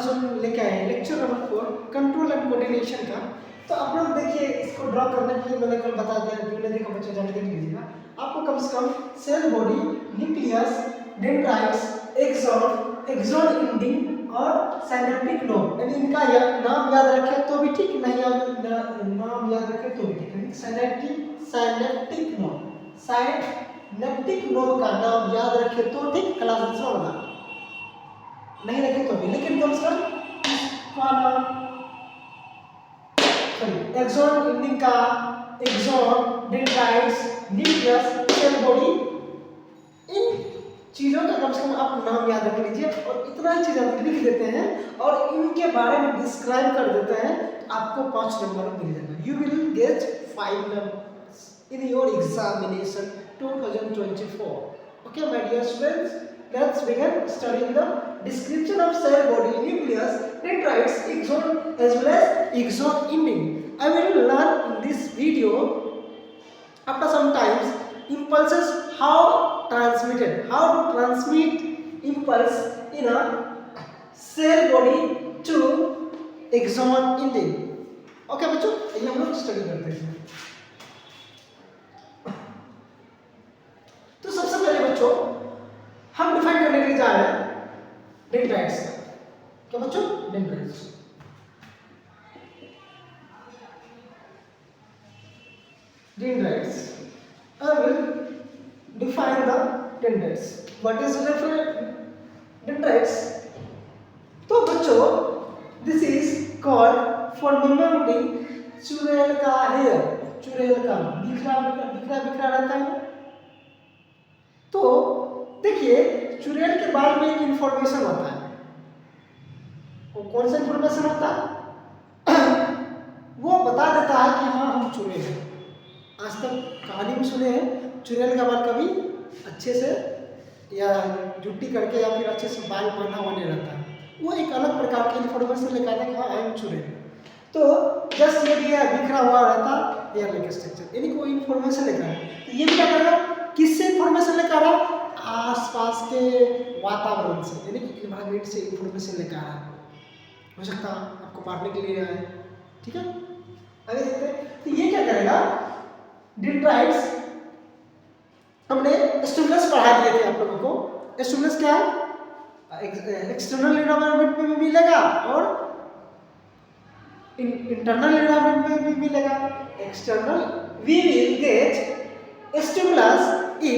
आज हम लेके आए हैं lecture number 4 control and coordination का। तो आप लोग देखिए, इसको ड्रॉ करने के लिए मैंने कल बता दिया, जो नहीं देखा बच्चे जाके देख लीजिएगा। आपको कम से कम cell body, nucleus, dendrites, axon, axon ending और साइनेप्टिक नोड, यानी इनका नाम याद रखें तो भी ठीक, नहीं नाम याद रखें तो भी ठीक। साइनेप्टिक नोड, साइनेप्टिक नोड का नाम याद रखें तो ठीक, क्लास 10 में बना, नहीं रखे तो भी, लेकिन कम से कम एक्सॉन एंडिंग का, axon, dendrites, nucleus, cell body, इन चीजों का कम से कम आप नाम याद रख लीजिए। और इतना चीज आप लिख देते हैं और इनके बारे में डिस्क्राइब कर देते हैं, आपको 5 नंबर मिल जाएगा। You will get 5 numbers in your examination 2024। Okay, my dear students, let's begin studying the description of cell body, nucleus, dendrites, axon as well as axon ending. I will learn in this video after some times impulses, how transmitted, how to transmit impulse in a cell body to axon ending. Okay बच्चों, ये हम लोग study करते हैं। तो सबसे पहले बच्चों हम डिफाइन करने के लिए जा रहे हैं डेंड्राइट्स का। क्या बच्चों? Dendrites. Dendrites. I will define the dendrites. What is dendrites? तो बच्चों, this is called for remembering चुड़ैल का hair, चुड़ैल का बिखरा रहता है। तो देखिए, चुड़ैल के बाल में एक इंफॉर्मेशन होता है। वो कौन सा इंफॉर्मेशन होता है? वो बता देता है कि हाँ हम चुड़ैल हैं। आज तक कहानी में सुने हैं चुड़ैल का बाल कभी अच्छे से या जुट्टी करके या फिर अच्छे से बाल बांधा हुआ नहीं रहता है। वो एक अलग प्रकार की इंफॉर्मेशन लेकर आता है कि हाँ आई एम चुड़ैल। तो जस्ट ये भी है, बिखरा हुआ रहता हेयर लाइक स्ट्रक्चर, यानी कोई इंफॉर्मेशन लेकर है। तो ये भी क्या करेगा, किससे इंफॉर्मेशन लेकर आ रहा है? आसपास के वातावरण से, यानी कि एनवायरनमेंट से इंफॉर्मेशन लेकर आ रहा है। हो सकता है आपको मारने के लिए आए, ठीक है। आगे देखते हैं। तो ये क्या करेगा, डेंड्राइट्स हमने स्टिमुलस पढ़ा दिए थे आप लोगों को। स्टिमुलस क्या है? एक्सटर्नल एनवायरनमेंट में भी मिलेगा और इंटरनल एनवायरनमेंट में भी मिलेगा। External, we will get stimulus in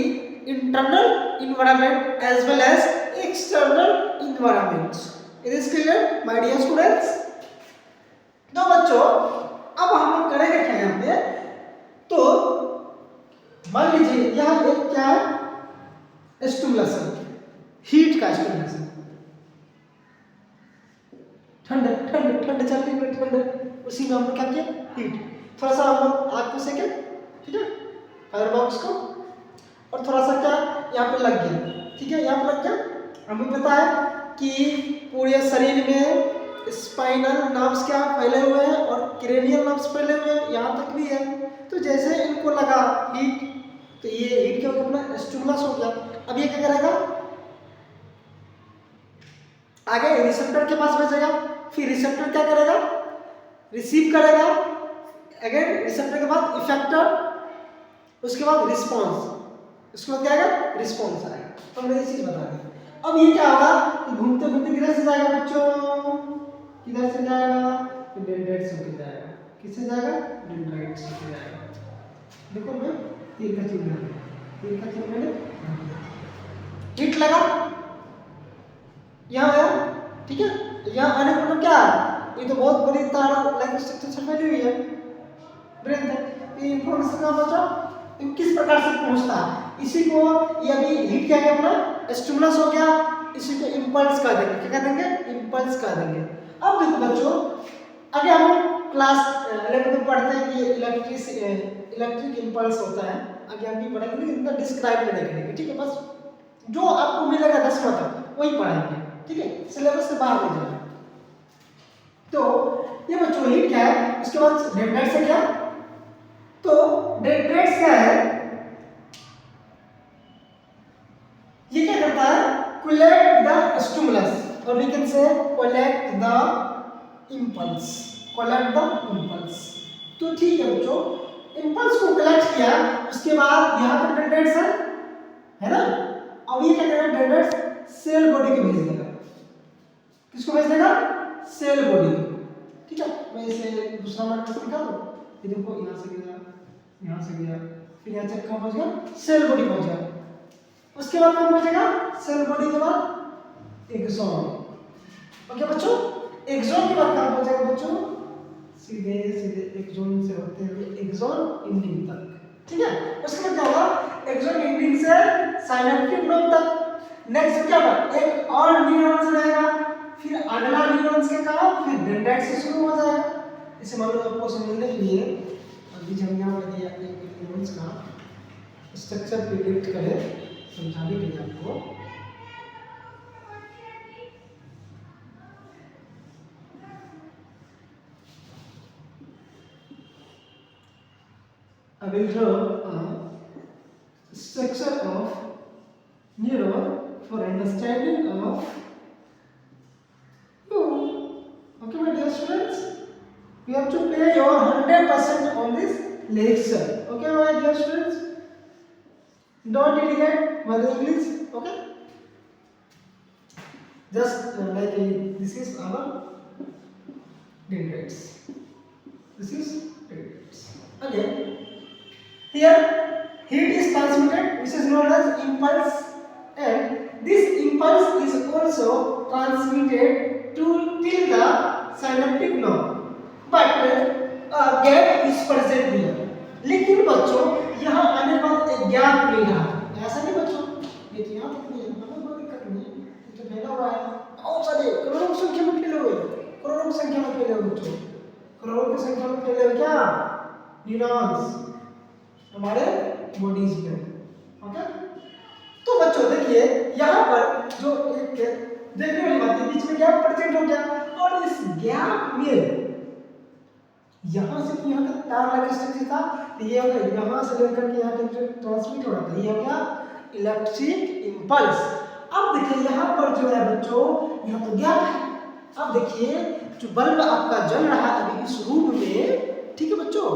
internal environment as well as external environment. It is clear, my dear students? तो बच्चों, अब हम लोग करेंगे क्या यहाँ पे? तो मान लीजिए यहाँ एक क्या है, स्टिमुलेशन, हीट का स्टिमुलेशन, ठंड चल रही है, ठंड, उसी में हम लोग क्या किया, हीट। थोड़ा सा हम लोग आग को सेके, ठीक है, फायर बॉक्स को, और थोड़ा सा क्या यहाँ पे लग गया, ठीक है, यहाँ पे लग गया। हमें पता है कि पूरे शरीर में स्पाइनल नर्व्स क्या फैले हुए हैं और क्रेनियल नर्व्स फैले हुए हैं, यहाँ तक भी है। तो जैसे इनको लगा हीट, तो ये हीट क्या होगा, अपना स्टिमुलस हो गया। अब ये क्या करेगा, आगे रिसेप्टर के पास भेजेगा, फिर रिसेप्टर क्या करेगा, रिसीव करेगा, अगेन रिसेप्टर के बाद इफेक्टर, उसके बाद रिस्पॉन्स, उसके बाद क्या आएगा, रिस्पॉन्स आएगा। तो हमने ये चीज बता दी। अब ये क्या होगा, घूमते घूमते किधर से जाएगा बच्चों, किधर से जाएगा, डेंड्राइट्स होके जाएगा। किससे जाएगा, डेंड्राइट्स होके जाएगा। देखो मैं तीर का चिन्ह है, तीर का चिन्ह मैंने हिट लगा, यहाँ आया, ठीक है। यहाँ आने का मतलब क्या है, ये तो बहुत बड़ी तार लाइक स्ट्रक्चर फैली हुई है, ब्रेन है। ये इंफॉर्मेशन का बच्चा किस प्रकार से पहुंचता है, इसी को ये अभी हिट क्या है, अपना स्टिमुलस हो गया, इसी को इंपल्स कह देंगे। क्या कह देंगे, इंपल्स कह देंगे। अब देखो बच्चों, आगे हम क्लास 11 में पढ़ते हैं कि इलेक्ट्रिक इंपल्स होता है। आगे हम भी पढ़ेंगे, लेकिन इतना डिस्क्राइब नहीं करेंगे, ठीक है। बस जो आपको मिलेगा 10वां तक वही पढ़ाएंगे, ठीक है, सिलेबस से बाहर नहीं जाएगा। तो ये बच्चों हिट क्या है, उसके बाद डेंड्राइट्स है क्या, तो डेंड्राइट्स क्या है, ये क्या करता है, कुलेट द स्टिमुलस, और we can say collect the impulse, collect the impulse। तो ठीक है बच्चों, impulse को कलेक्ट किया, उसके बाद यहाँ पे डेंड्राइट्स है ना। अब ये क्या करेगा, डेंड्राइट्स सेल बॉडी को भेज देगा। किसको भेज देगा, सेल बॉडी को। ठीक है, मैं इसे दूसरा मार्कर दिखा दूं। ये देखो यहाँ से गया, यहाँ से गया, फिर यहाँ से कहाँ पहुँच गया, सेल बॉडी पहुँच गया। उसके बाद कहाँ पहुँचेगा, सेल बॉडी के बाद एक्सॉन। ओके बच्चों, एक्सॉन के बाद कहाँ पहुँचेगा बच्चों, सीधे सीधे एक्सॉन से होते हुए एक्सॉन एंडिंग तक। ठीक है, उसके बाद क्या होगा, एक्सॉन एंडिंग से साइनेप्टिक नोड तक। नेक्स्ट क्या होगा, एक और न्यूरॉन्स रहेगा, फिर अगला न्यूरॉन्स के कहा, फिर डेंड्राइट से शुरू हो जाएगा। इसे मान लो आपको समझने के लिए अभी हम यहाँ पर दिया एक न्यूरॉन्स का स्ट्रक्चर प्रिडिक्ट करें समझाने के लिए आपको। I will draw a structure of neuron for understanding of you. Okay, my dear students, you have to pay your 100% on this lecture. Okay, my dear students, don't irritate my English. Okay, just like this is our dendrites. This is dendrites. Again. Here, heat is transmitted, which is known as impulse, and this impulse is also transmitted till the synaptic nerve. But a gap is present here. लेकिन बच्चों यहाँ आने के बाद एक gap मिल रहा है, ऐसा नहीं बच्चों, ये तो यहाँ तक नहीं है, कोई दिक्कत नहीं है, ये तो फैला हुआ है, बहुत सारे करोड़ों की संख्या में फैले हुए, करोड़ों की संख्या में फैले हुए बच्चों, करोड़ों की संख्या में फैले हुए क्या, न्यूरॉन्स हमारे बॉडीज में। ओके, तो बच्चों देखिए यहाँ पर जो एक देखने वाली बात है, बीच में गैप प्रेजेंट हो गया, और इस गैप में यहाँ से यहाँ तक तार लगा स्ट्रक्चर था, तो ये हो गया यहाँ से लेकर के यहाँ तक ट्रांसमिट हो रहा था, ये हो गया इलेक्ट्रिक इंपल्स। अब देखिए यहाँ पर जो है बच्चों, यहाँ तो गैप है। अब देखिए जो बल्ब आपका जल रहा है अभी इस रूप में, ठीक है बच्चों,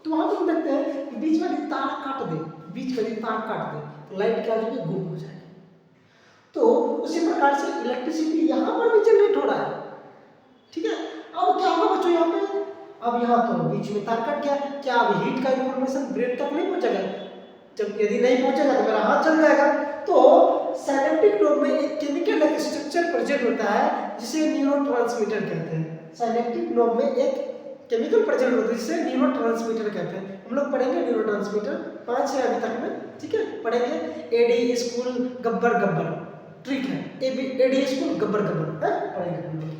तो वहां पर हम देखते हैं कि बीच में तार काट दे, बीच में तार काट दे तो लाइट क्या हो जाएगी, गुम हो जाएगी। तो उसी प्रकार से इलेक्ट्रिसिटी यहाँ पर भी जनरेट हो रहा है। ठीक है, अब क्या होगा बच्चों यहाँ पे, अब यहाँ तो बीच में तार कट गया, क्या अब हीट का इंफॉर्मेशन ब्रेन तक नहीं पहुंचेगा, जब यदि नहीं पहुंचेगा तो मेरा हाथ जल जाएगा। तो साइनेप्टिक नोड में एक केमिकल स्ट्रक्चर प्रेजेंट होता है जिसे न्यूरोट्रांसमीटर कहते हैं। साइनेप्टिक नोड में एक केमिकल प्रेजेंट होता है जिसे न्यूरोट्रांसमीटर कहते हैं। हम लोग पढ़ेंगे न्यूरोट्रांसमीटर 5 है अभी तक में, ठीक है, पढ़ेंगे। AD school Gabbar Gabbar, trick है, एडी स्कूल गब्बर गब्बर है, पढ़ेंगे हम लोग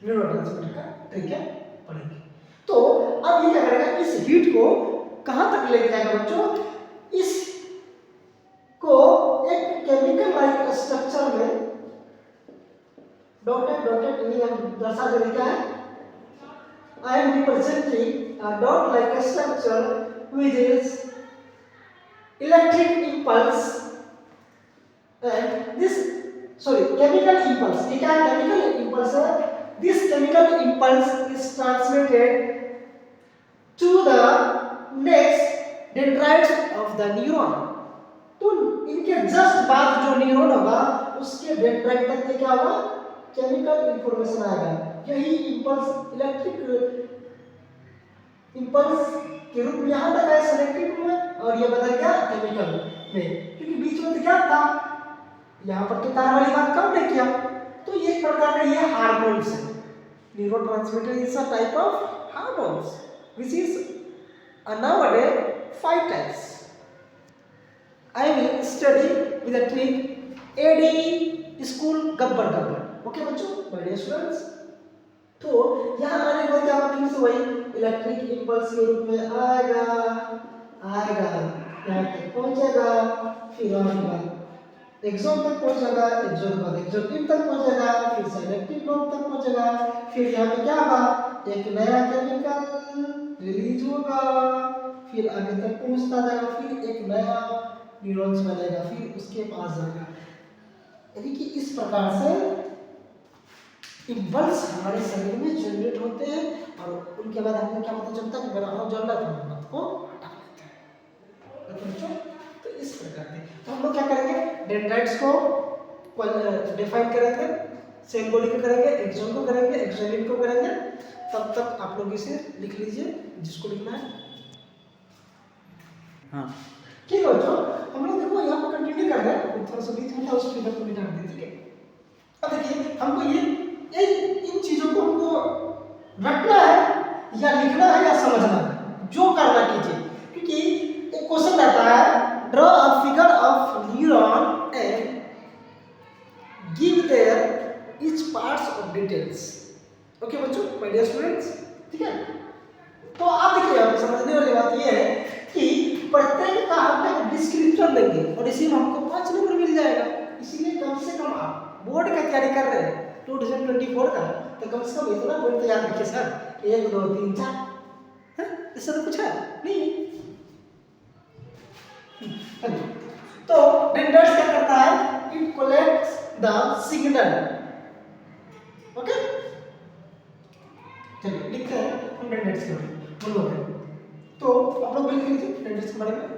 न्यूरोट्रांसमीटर का ट्रिक है, पढ़ेंगे। तो अब ये क्या करेगा, इस हीट को कहां तक लेके जाएगा बच्चों, इस को एक केमिकल लाइक स्ट्रक्चर में डॉटेड ये दर्शा जो लिखा है, I am representing a dot-like structure which is electric impulse and this chemical impulse. ये क्या है, chemical impulse है। This chemical impulse is transmitted to the next dendrites of the neuron. तो इनके जस्ट बाद जो न्यूरॉन होगा उसके डेंड्राइट तक क्या होगा, केमिकल इंफॉर्मेशन आएगा। यही इंपल्स इलेक्ट्रिक इंपल्स के रूप में यहाँ तक है सिलेक्टिव में, और ये बदल गया केमिकल में, क्योंकि बीच में तो क्या था, यहाँ पर तो तार वाली बात कम नहीं किया। तो ये प्रकार का ये हार्मोन्स है, neurotransmitter is a type of hormones which is nowadays 5 types. I will study with a trick AD school Gabbar Gabbar. Okay बच्चों, my dear students, तो यहाँ आने के बाद क्या होगा, फिर से वही इलेक्ट्रिक इंपल्स के रूप में आएगा यहाँ तक पहुंचेगा, फिर एक्सॉन तक पहुंचेगा, एक्सॉन के बाद एक्सोटिव तक पहुंचेगा, फिर सिलेक्टिव नोड तक पहुंचेगा, फिर यहाँ पे क्या होगा, एक नया केमिकल रिलीज होगा, फिर आगे तक पहुंचता जाएगा, फिर एक नया न्यूरॉन्स बनेगा, फिर उसके पास जाएगा। यानी कि इस प्रकार से इम्पल्स हमारे शरीर में जनरेट होते हैं और उनके बाद हमको क्या पता चलता है कि मेरा हाथ जल रहा था, हम हाथ को हटा लेते हैं। बच्चों तो इस प्रकार से तो हम लोग क्या करेंगे, डेंड्राइट्स को डिफाइन करेंगे, सेल बॉडी को करेंगे, एक्सोन को करेंगे, एक्सोनिन को करेंगे। तब तक आप लोग इसे लिख लीजिए जिसको लिखना है। हाँ ठीक है बच्चों, हम लोग देखो यहाँ पर कंटिन्यू कर रहे हैं, थोड़ा सा बीच में था उस फिगर को मिटा दें। ठीक है, अब देखिए हमको ये इन चीजों को हमको रटना है या लिखना है या समझना है, जो करना कीजिए। क्योंकि एक क्वेश्चन रहता है, draw a figure of neuron and give their each parts of details. Okay बच्चों, माय डियर स्टूडेंट्स, ठीक है। तो आप देखिए यहाँ पे समझने वाली बात ये है कि प्रत्येक का हम एक डिस्क्रिप्शन देंगे और इसी में हमको 5 नंबर मिल जाएगा। इसीलिए कम से कम आप बोर्ड का तैयारी कर रहे हैं 2024 का, तो कम से कम इतना बोर्ड तो याद रखिए सर, 1 2 3 4 है, इससे तो कुछ है नहीं। तो डेंड्राइट्स क्या करता है, it collects the signal. Okay चलिए लिखते हैं हम डेंड्राइट्स के बारे में। बोलो तो आप लोग लिख लीजिए डेंड्राइट्स के बारे में।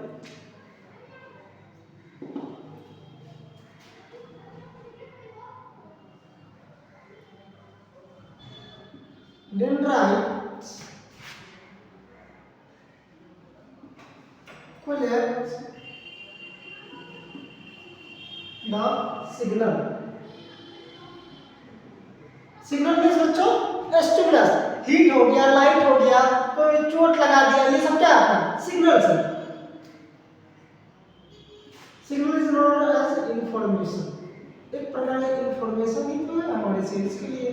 Dendrites collect the signal. Signal means बच्चों स्टिमुलस, हीट हो गया, लाइट हो गया, कोई चोट लगा दिया, ये सब क्या आता है, सिग्नल से। Signal is known as information, एक प्रकार की इंफॉर्मेशन ही तो है हमारे सेल्स के लिए।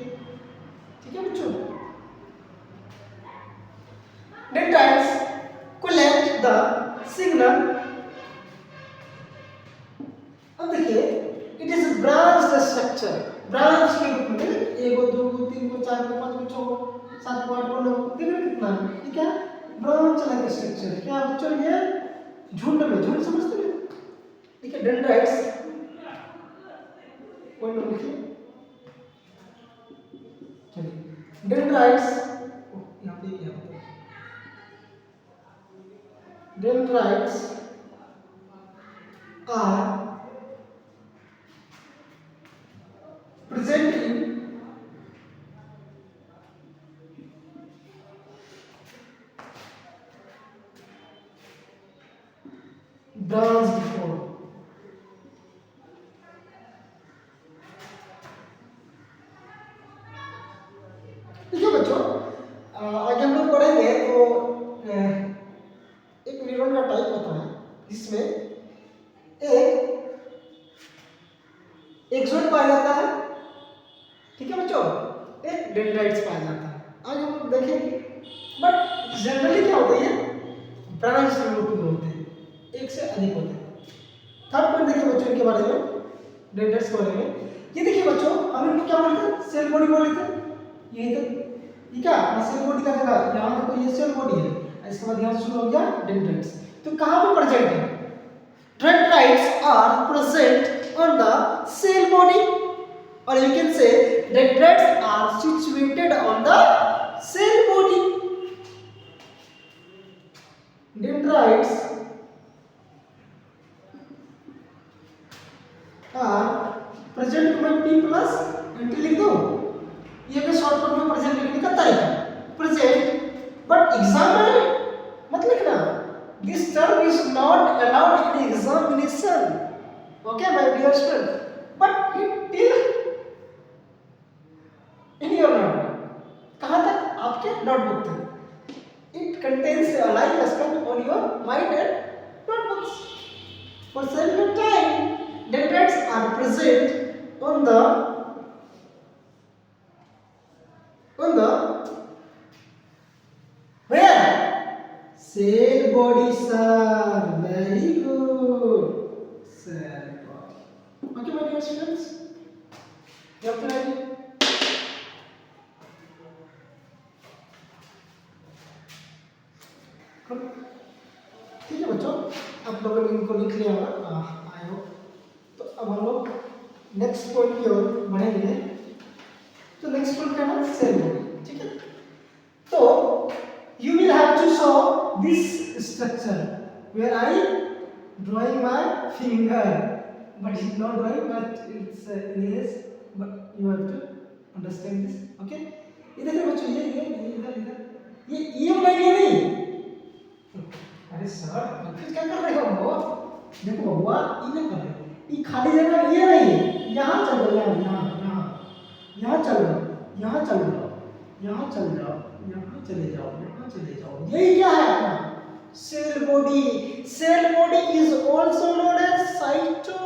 ठीक है बच्चों, डेंड्राइट्स collect the signal। अब देखिए it is branch structure, branch के रूप में 1 2 3 4 5 6 7 8 9 देखिए कितना है, ये क्या ब्रांच लाइक स्ट्रक्चर। क्या बच्चों ये झुंड में, झुंड समझते हैं, ठीक है। डेंड्राइट्स पॉइंट नंबर लिखिए, चलिए डेंड्राइट्स यहाँ पे dendrites are present in branched form। देखिए बच्चों आगे हम लोग पढ़ेंगे तो एक न्यूरॉन का टाइप होता है जिसमें एक एक्सोन पाया जाता है, ठीक है बच्चों, एक डेंड्राइट्स पाया जाता है। आज हम लोग देखेंगे, बट जनरली क्या होता है, ब्रांच रूप में होते हैं, एक से अधिक होते हैं। थर्ड पॉइंट देखिए बच्चों इनके बारे में, डेंड्राइट्स के बारे में। ये देखिए बच्चों हम इनको क्या बोलते हैं, सेल बॉडी बोलते हैं। ये तो ये क्या सेल बॉडी का जगह यहाँ देखो, ये सेल बॉडी है, इसके बाद यहाँ शुरू हो गया डेंड्राइट्स। तो कहाँ पे प्रेजेंट है, dendrites are present on the cell body, और you can say dendrites are situated on the cell body. Dendrites are present में P प्लस एंटी लिख दो, ये भी शॉर्ट फॉर्म में प्रेजेंट लिखने का तरीका, प्रेजेंट। बट एग्जाम में मत लिखना, this term is not allowed in examination, okay my dear student, but it till in your notebook, कहां तक, आपके नोटबुक तक। It contains a like sculpt on your mind and notebooks. For same time dendrites are present on the where cell body sir, very good, cell body। okay my dear students, you have to write it। ठीक है बच्चों, आप लोगों ने इनको लिख लिया होगा आई होप। तो अब हम लोग नेक्स्ट नेक्स्ट पॉइंट की ओर बढ़ेंगे। तो नेक्स्ट पॉइंट क्या है, सेल बॉडी, ठीक है। तो you will have to show this structure where I drawing my finger, but it's not drawing, but it's is, but you have to understand this, okay। ये देखिए बच्चों, ये इधर इधर ये वाला ये नहीं, अरे सर फिर क्या कर रहे हो वो, देखो बबुआ ये नहीं कर रहे, ये खाली जगह ये नहीं, यहाँ चल रहा है, यहाँ चल रहा, यहाँ चल रहा, यहाँ चल जाओ, यहाँ चले जाओ, यहाँ चले जाओ, यही क्या है अपना cell body. Cell body is also known as cyto,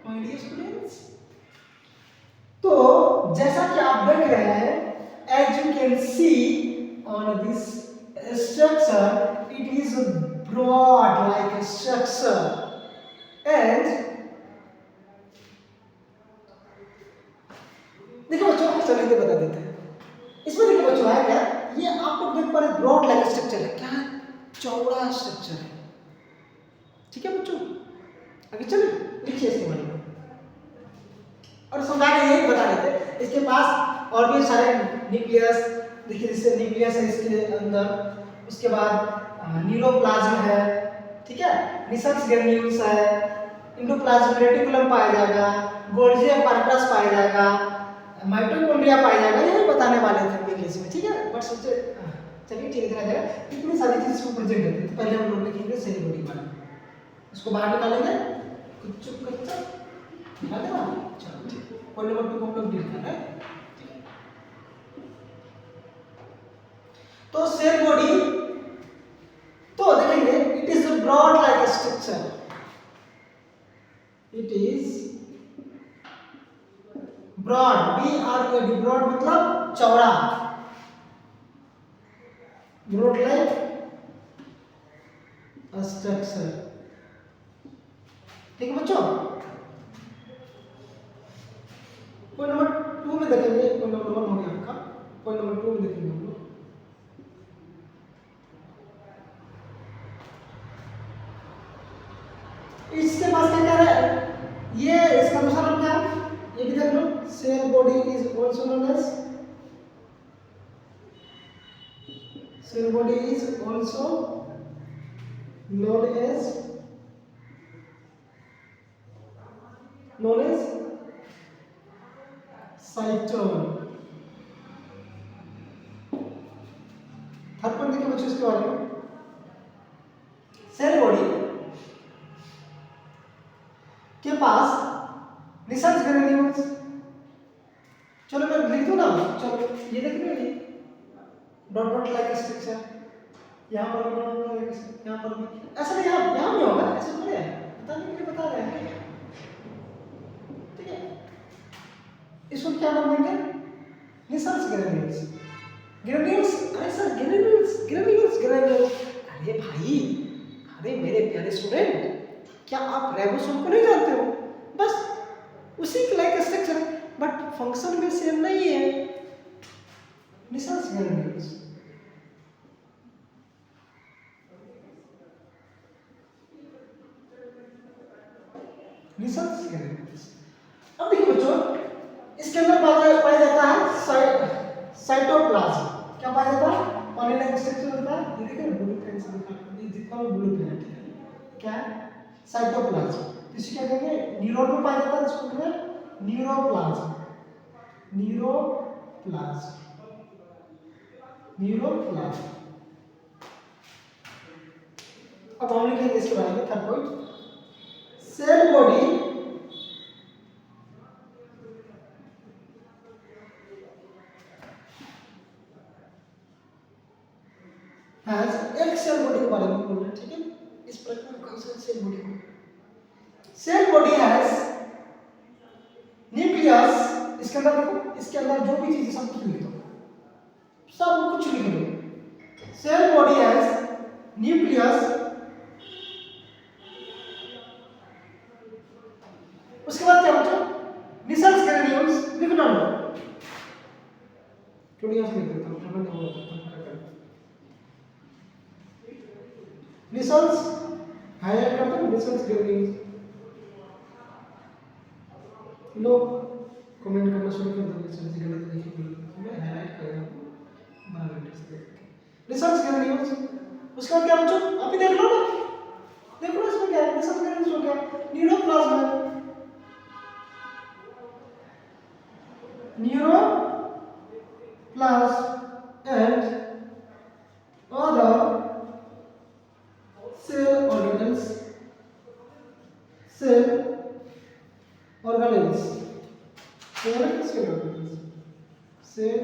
my dear students. तो जैसा कि आप देख रहे हैं, as you can see on this structure, it is broad like structure and देखो बच्चों, चलिए बता देते हैं। इसमें देखो बच्चों है क्या, ये आप लोग देख पा रहे ब्रॉड लाइक स्ट्रक्चर है, क्या है, चौड़ा स्ट्रक्चर है, ठीक है बच्चों। आगे चलिए लिखिए इसके बारे में, और समझा के यही बता देते। इसके पास और भी सारे न्यूक्लियस, देखिए जैसे न्यूक्लियस है इसके अंदर, उसके बाद न्यूरोप्लाज्म है, ठीक है, निसल्स ग्रेन्यूल्स है, एंडोप्लाज्म रेटिकुलम पाया जाएगा, गोल्गी apparatus पाया जाएगा, माइटोकॉन्ड्रिया पाया जाएगा, यही बताने वाले थे इंग्लिश में, ठीक है। बट सोचे चलिए ठीक है, इतनी सारी चीज को प्रेजेंट करते हैं। तो पहले हम लोग लिखेंगे सेल बॉडी वाला, इसको बाहर निकालेंगे, कुछ चुप कच्चा निकाल देना, चलो ठीक है। पॉइंट नंबर 2 को हम लोग डील कर रहे हैं, ठीक है। तो सेल बॉडी, तो देखेंगे it is broad like structure, it is broad, B-R-O-D, broad मतलब चौड़ा, ब्रॉड लाइक स्ट्रक्चर, ठीक है बच्चों। पॉइंट नंबर 2 में देखेंगे, पॉइंट नंबर 1 हो गया आपका, पॉइंट नंबर 2 में देखेंगे हम लोग। इसके पास क्या कह रहा है, ये इसका दूसरा नाम क्या है, ये भी देख लो, cell body is also known as, cell body is also known as cytosol। Third point देखिए बच्चों इसके बारे में, सेल बॉडी के पास निसल्स ग्रेन्यूल्स, चलो मैं लिख दूं ना, चलो ये देख लो, ये डॉट डॉट लाइक स्ट्रक्चर, यहाँ पर भी डॉट डॉट लाइक, यहाँ पर भी ऐसा नहीं, यहाँ भी होगा, ऐसा थोड़ी है, बताने के लिए बता रहे हैं, ठीक है। इसको क्या नाम देंगे, निसल्स ग्रेन्यूल्स, ग्रेन्यूल्स, अरे सर ग्रेन्यूल्स, अरे भाई, अरे मेरे प्यारे स्टूडेंट, क्या आप राइबोसोम को नहीं जानते हो, बस उसी के लाइक स्ट्रक्चर है, बट फंक्शन में सेम नहीं है, निसल्स ग्रेन्यूल्स। Nissl's granules. अब देखिए बच्चों, इसके अंदर पाया जाता है साइटोप्लाज्म, क्या पाया जाता है, ऑर्गेनिक स्ट्रक्चर होता है, ये देखिए ब्लू पेन से दिखा, ये जितना भी ब्लू पेन है क्या है, साइटोप्लाज्म। इसे क्या कहेंगे, न्यूरॉन में पाया जाता है, इसको कहते हैं न्यूरोप्लाज्म, न्यूरोप्लाज्म। अब हम लिखेंगे इसके बारे में third point, cell body has, एक सेल बॉडी के बारे में बोल रहे हैं, ठीक है। इस प्रकार कौन सा सेल बॉडी को, सेल बॉडी हैज न्यूक्लियस, इसके अंदर देखो, इसके अंदर जो भी चीज सब कुछ लिख दो, सब कुछ लिख दो। सेल बॉडी हैज न्यूक्लियस, उसके बाद क्या बचा, निसल्स ग्रेन्यूल्स, लिख लो, थोड़ी यहाँ से लिख देता हूँ, समझ नहीं होता निसल्स हायर करते हैं, निसल्स ग्रेन्यूल्स, लोग कमेंट करना शुरू कर देंगे, सर जी गलत लिखे, मैं हाईलाइट करेगा आपको 12 घंटे से देख के रिसर्च करनी है। उसके बाद क्या बच्चों, आप ही देख लो ना, देख लो इसमें क्या है, रिसर्च करने इसमें क्या neuroplasm, neuroplasm and other cell organelles, cell organelles, cell organelles, cell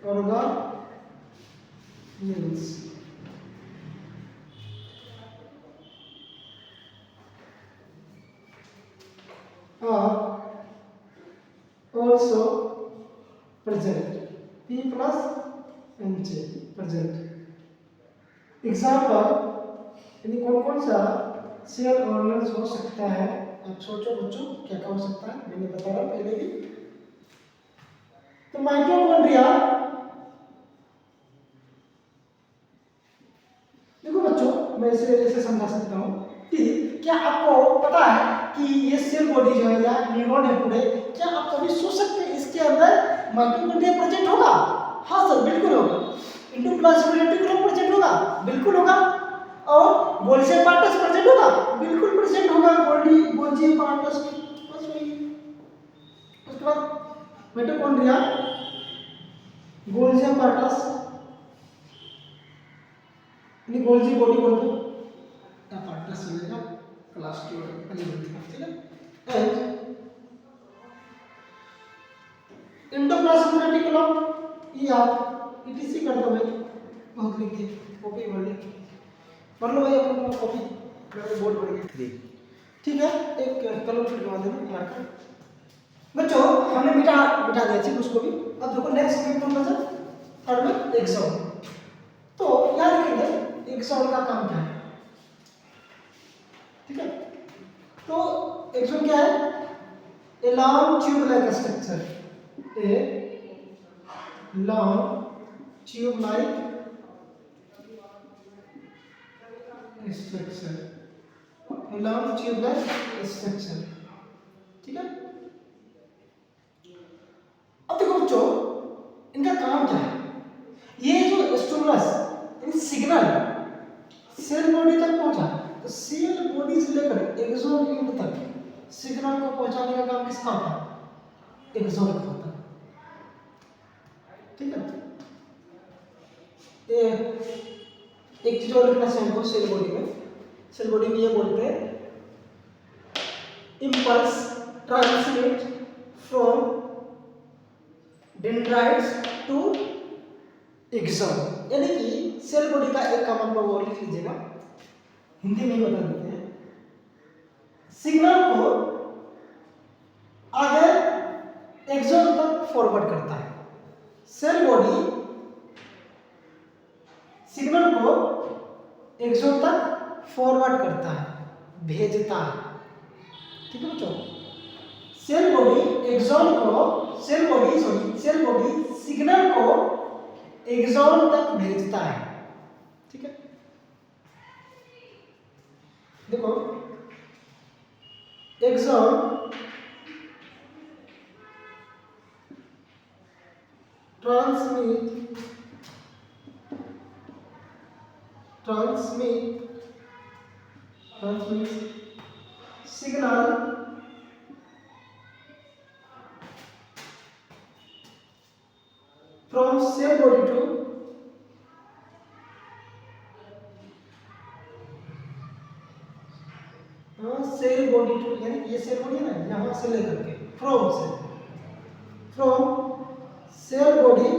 organelles are also present, P plus NJ present। Example यानी कौन कौन सा सेल ऑर्गन्स हो सकता है, आप सोचो बच्चों क्या क्या हो सकता है, मैंने बताया पहले भी। तो माइटोकॉन्ड्रिया, देखो बच्चों मैं इसे ऐसे समझा सकता हूँ कि क्या आपको पता है कि ये सेल बॉडी जो है या न्यूरॉन है पूरे, क्या आप कभी सोच सकते हैं इसके अंदर माइटोकॉन्ड्रिया प्रेजेंट होगा? हाँ सर बिल्कुल होगा। एंडोप्लाज्मिक रेटिकुलम प्रेजेंट होगा, बिल्कुल होगा। और गोल्गी एपार्टस प्रेजेंट होगा, बिल्कुल प्रेजेंट होगा। गोल्गी एपार्टस बस वही। उसके बाद माइटोकॉन्ड्रिया, गोल्गी एपार्टस यानी गोल्गी बॉडी बोल दो, एपार्टस मिलेगा क्लास 2 ठीक है। एंड एंडोप्लाज्मिक रेटिकुलम ये आप ईटीसी कर दो भाई, बहुत लिख दिए, कॉपी भर लिया, पढ़ लो भाई अपना कॉपी, मेरे बोर्ड भर गया ठीक है। एक कलम फिटवा देना मार्कर। बच्चों हमने मिटा दिया ठीक उसको भी। अब देखो नेक्स्ट में कौन बचा, थर्ड में एक्सॉन। तो याद रखेंगे एक्सॉन का काम क्या है, ठीक है। तो एक्सॉन क्या है, a long tube like structure, a long tube like structure, long tube like structure, ठीक है। अब देखो बच्चों इनका काम क्या है, ये जो स्टिमुलस यानी सिग्नल सेल बॉडी तक पहुंचा, तो सेल बॉडी से लेकर एक्सॉन एंड तक सिग्नल को पहुंचाने का काम किसका होता है, एक्सॉन का होता है, ठीक है। एक चीज और लिखना चाहिए सेल बॉडी में, सेल बॉडी में ये बोलते हैं impulse transmit from dendrites to axon, यानी कि सेल बॉडी का एक काम आप लोग और लिख लीजिएगा, हिंदी में बता देते हैं। सिग्नल को आगे एक्सॉन तक फॉरवर्ड करता है, सेल बॉडी सिग्नल को एक्सॉन तक फॉरवर्ड करता है, भेजता है, ठीक है बच्चों। सेल बॉडी सिग्नल को एक्सॉन तक भेजता है, ठीक है। देखो axon transmit signal from cell body to cell body to, यानी ये सेल बॉडी है ना, यहां से लेकर के from cell body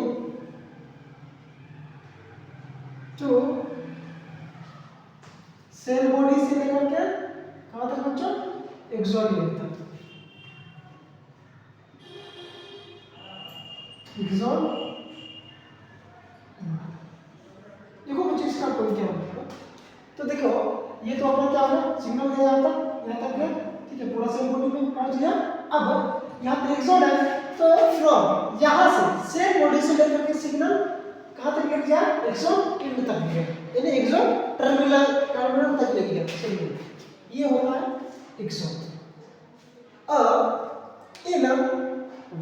to cell body से लेकर के कहां तक बच्चों, एक्सॉन तक, एक्सॉन। देखो बच्चों इसका पॉइंट क्या होगा, तो देखो ये तो अपना क्या है, सिग्नल गया यहाँ तक गया, ठीक है, पूरा सेल बॉडी में पहुंच गया। अब यहाँ पे एक्सॉन है, तो फ्रॉम यहाँ से सेल बॉडी से लेकर के सिग्नल कहाँ तक लेके गया, एक्सॉन एंड तक गया, यानी एक्सॉन टर्मिनल तक लेके गया सेल बॉडी, ये होता है एक्सॉन। अब in a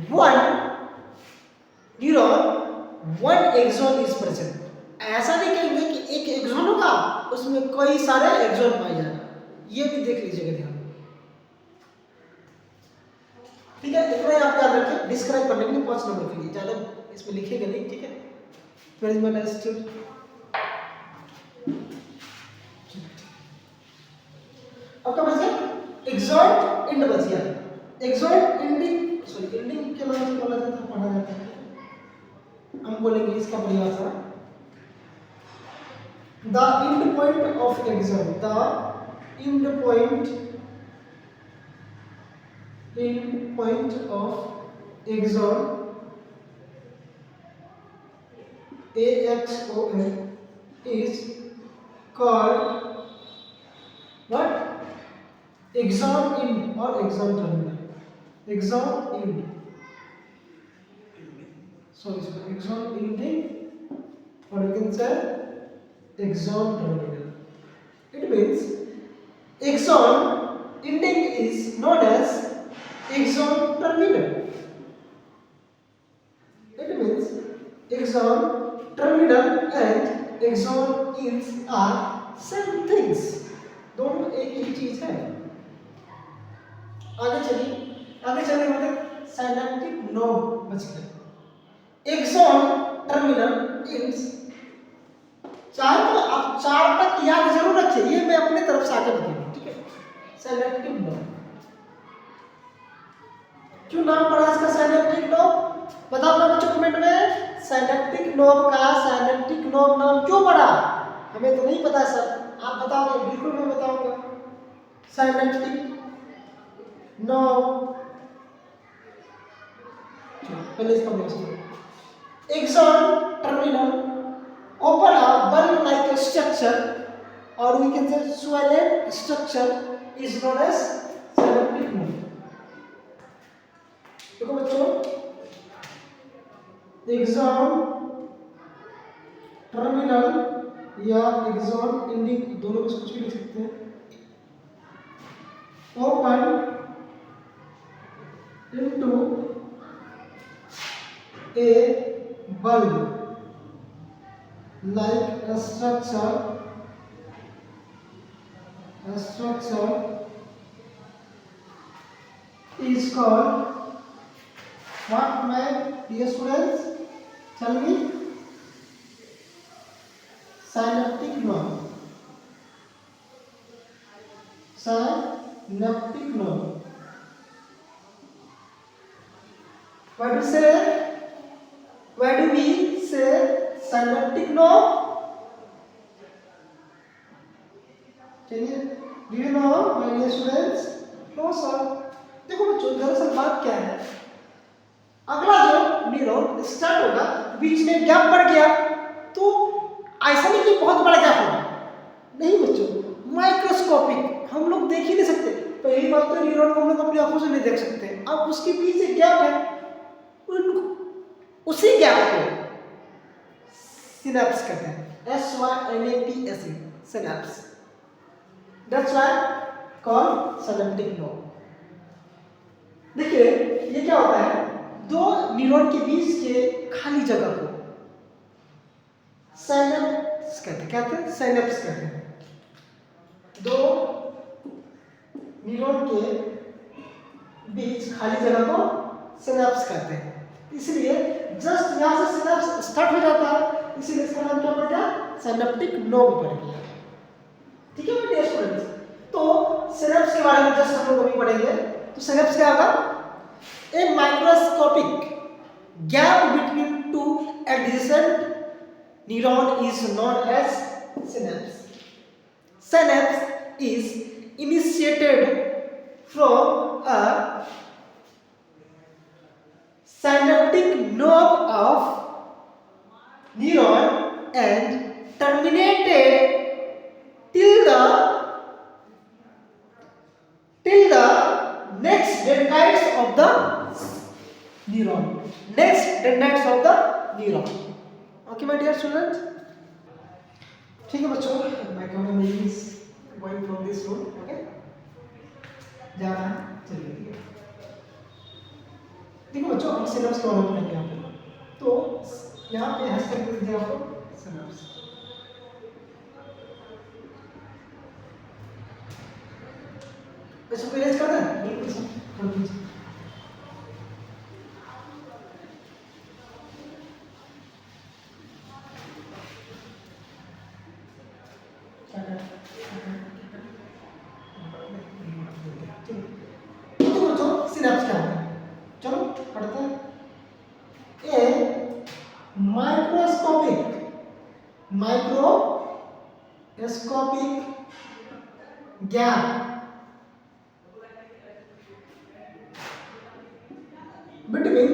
one neuron one axon is present. ऐसा नहीं कहेंगे कि एक एक्सोन होगा उसमें कई सारे एक्सोन पाए जाएगा, ये भी देख लीजिएगा ध्यान। ठीक है, इतना ही आप याद रखें डिस्क्राइब करने के लिए 5 नंबर के लिए, ज्यादा इसमें लिखेगा नहीं। ठीक है, where is my next student. अब क्या बच गया, एक्सॉइड इंड बच गया। एक्सॉइड इंडिंग, सॉरी इंडिंग के नाम से बोला जाता है, पढ़ा जाता है, हम बोलेंगे इसका परिभाषा the end point of axon, the end point of axon AXON is called what? Axon end or axon terminal. Axon end. So it's axon ending, or you can say axon terminal. It means axon ending is known as axon terminal. It means axon terminal and axon ends are same things, दोनों एक ही चीज है। आगे चलिए मतलब synaptic node बच गया। Axon terminal ends, चाहे तो आप 4 तक याद जरूर रखिए, ये मैं अपने तरफ से आगे बताऊंगा। ठीक है, साइनेप्टिक नोड क्यों नाम पड़ा इसका साइनेप्टिक नोड, बताओ ना बच्चों कमेंट में। साइनेप्टिक नोड का साइनेप्टिक नोड नाम क्यों पड़ा, हमें तो नहीं पता सर, आप बताओगे? बिल्कुल मैं बताऊंगा। साइनेप्टिक नोड, पहले इसका मतलब समझो। Axon terminal open a bulb like structure or we can say swollen structure is known as synaptic node. देखो बच्चों, एक्सॉन टर्मिनल या एक्सॉन एंडिंग दोनों में कुछ भी लिख सकते हैं। Open into A bulb like a structure is called what, my dear students, tell me? Synaptic node. Synaptic node. What do you say? Why do we say synaptic node? Do you know, my dear students? No sir. देखो बच्चों, दरअसल बात क्या है, अगला जो neuron start होगा बीच में गैप पड़ गया तो ऐसा नहीं कि बहुत बड़ा गैप होगा, नहीं बच्चों, माइक्रोस्कोपिक, हम लोग देख ही नहीं सकते। पहली बात तो न्यूरॉन को हम लोग अपनी आंखों से नहीं देख सकते, अब उसके बीच एक गैप है, उसी गैप को सिनेप्स कहते हैं, SYNAPS, synapse. That's why called synaptic node. देखिए ये क्या होता है, दो न्यूरॉन के बीच के खाली जगह को सिनेप्स कहते हैं, सिनेप्स कहते हैं। दो न्यूरॉन के बीच खाली जगह को सिनेप्स कहते हैं, इसलिए जस्ट यहाँ से सिनेप्स स्टार्ट हो जाता है, इसीलिए इसका नाम क्या पड़ गया, सिनेप्टिक नोड पड़ गया। ठीक है मेरे डियर स्टूडेंट्स, तो सिनेप्स के बारे में जस्ट हम लोग अभी पढ़ेंगे। तो सिनेप्स क्या होगा, a microscopic gap between two adjacent neuron is known as synapse. Synapse is initiated from a synaptic node of neuron and terminated till the next dendrites of the neuron. Next dendrites of the neuron. Okay, my dear students. ठीक है बच्चों, my camera is going from this room. Okay, जा रहा है, चलिए। देखो बच्चों, हम सिनप्स के बारे में पढ़ेंगे यहाँ पे। तो यहाँ पे हैश करके दीजिए आपको सिनप्स। इसको इरेज कर दें, बिल्कुल सर, कर दीजिए। तो बच्चों सिनैप्स क्या होता है, चलो पढ़ते हैं। ए microscopic gap between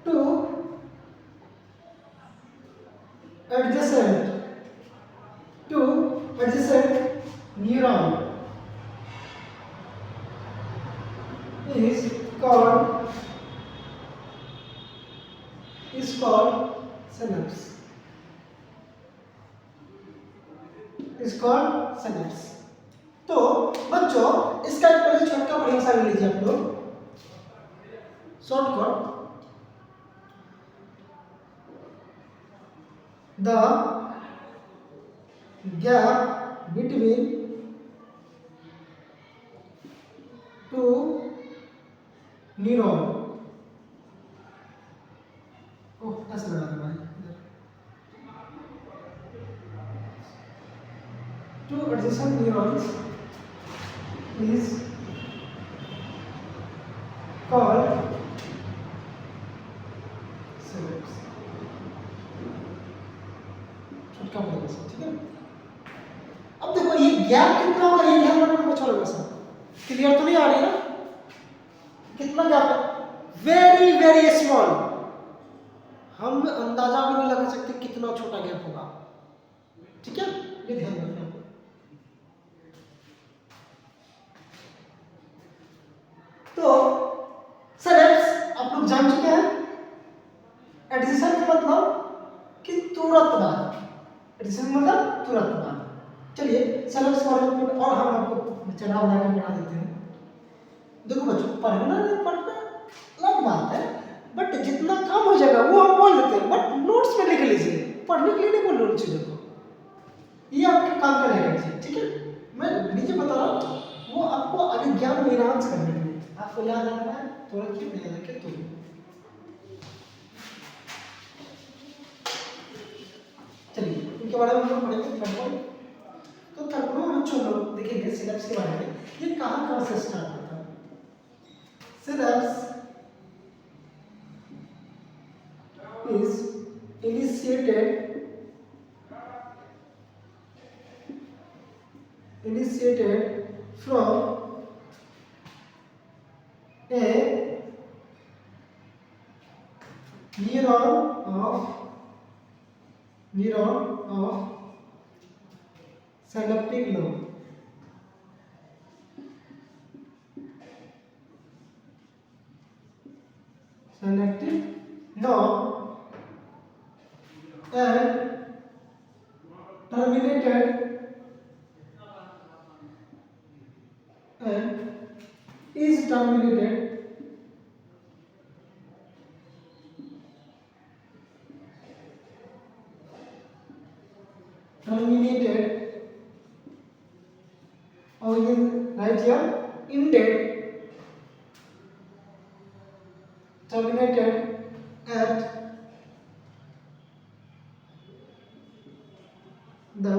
two adjacent neuron is called synapse. Is called synapse. तो बच्चों इसका एक पहले छोटा परिभाषा ले लीजिए आप लोग, shortcut. The gap between two neuron, ओह ऐसा लगा था भाई, two adjacent neurons is called synapse. छोटा परिभाषा, ठीक है। अब देखो ये गैप कितना होगा, ये ध्यान रखना बच्चों लोगों से, क्लियर तो नहीं आ रही ना, कितना गैप है, वेरी वेरी स्मॉल, हम अंदाजा भी नहीं लगा सकते कितना छोटा गैप होगा, ठीक है, ये ध्यान रखना। तो सिनैप्स आप लोग जान चुके हैं, एडजेसेंट का मतलब कि तुरंत बाद, एडजेसेंट मतलब तुरंत बाद। चलिए सिनैप्स के बारे में और हम आपको चढ़ा बना के पढ़ा देते हैं। देखो बच्चों, पढ़ना अलग बात है, बट जितना काम हो जाएगा वो हम बोल देते हैं, बट नोट्स में लिख लीजिए, पढ़ने के लिए नहीं बोल रहा हूँ चीज़ों को, ये आपके काम का रहेगा, ठीक है। मैं नीचे बता रहा हूँ, वो आपको आगे ज्ञान में इनहांस करने के लिए, आपको याद रखना है तो रखिए, नहीं याद रखिए तो नहीं। चलिए इनके बारे में हम लोग पढ़ेंगे। तो थर्ड में बच्चों लोग देखेंगे सिनैप्स के बारे में, ये कहाँ से स्टार्ट होता है। Synapse is initiated from a neuron of synaptic lobe. Synaptic lobe and terminated and is terminated or you can write here ended, terminated at the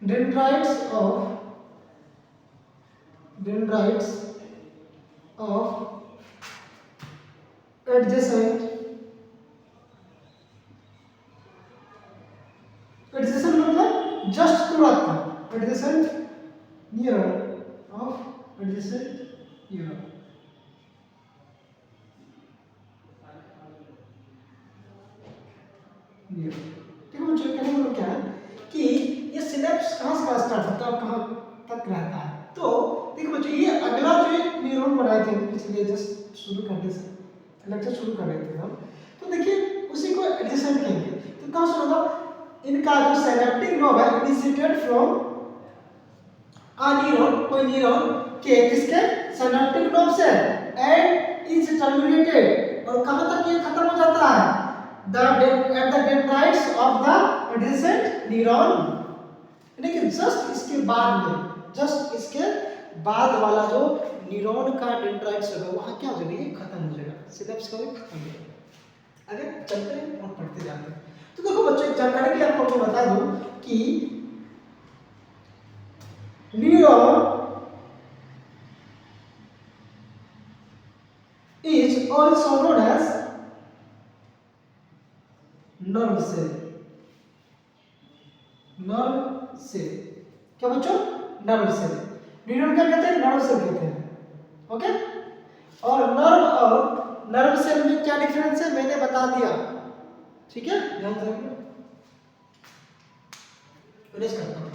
dendrites of adjacent मतलब जस्ट तुरंत, adjacent neuron of adjacent neuron। ठीक है बच्चों, कहने का क्या है कि ये सिनैप्स कहाँ से स्टार्ट होता है और कहाँ तक रहता है। तो देखो बच्चों, ये अगला जो एक न्यूरॉन बनाए थे पिछले जस्ट शुरू करने से, लेक्चर शुरू कर रहे थे हम, तो देखिए उसी को एडजेसेंट कहेंगे। तो कहाँ से होगा, इनका जो सिनैप्टिक नोड है इनिशिएटेड फ्रॉम आ न्यूरॉन, कोई न्यूरॉन के किसके सिनैप्टिक नोड से एंड टर्मिनेटेड, और कहां तक ये खत्म हो जाता है, at the dendrites of the adjacent neuron, यानी कि जस्ट इसके बाद में, जस्ट इसके बाद वाला जो न्यूरॉन का डेंड्राइट्स होगा वहां क्या हो जाएगा, ये खत्म हो जाएगा, सिनेप्स का भी खत्म हो जाएगा। आगे चलते हैं और पढ़ते जाते हैं। तो देखो बच्चों, एक जानकारी के लिए आपको मैं बता दूं कि neuron is also known as nerve cell, nerve cell, क्या बच्चों, नर्व सेल, न्यूरॉन क्या कहते हैं, नर्व सेल कहते हैं, ओके। और नर्व सेल में क्या डिफरेंस है मैंने बता दिया, ठीक है, ध्यान से इरेज करता हूं।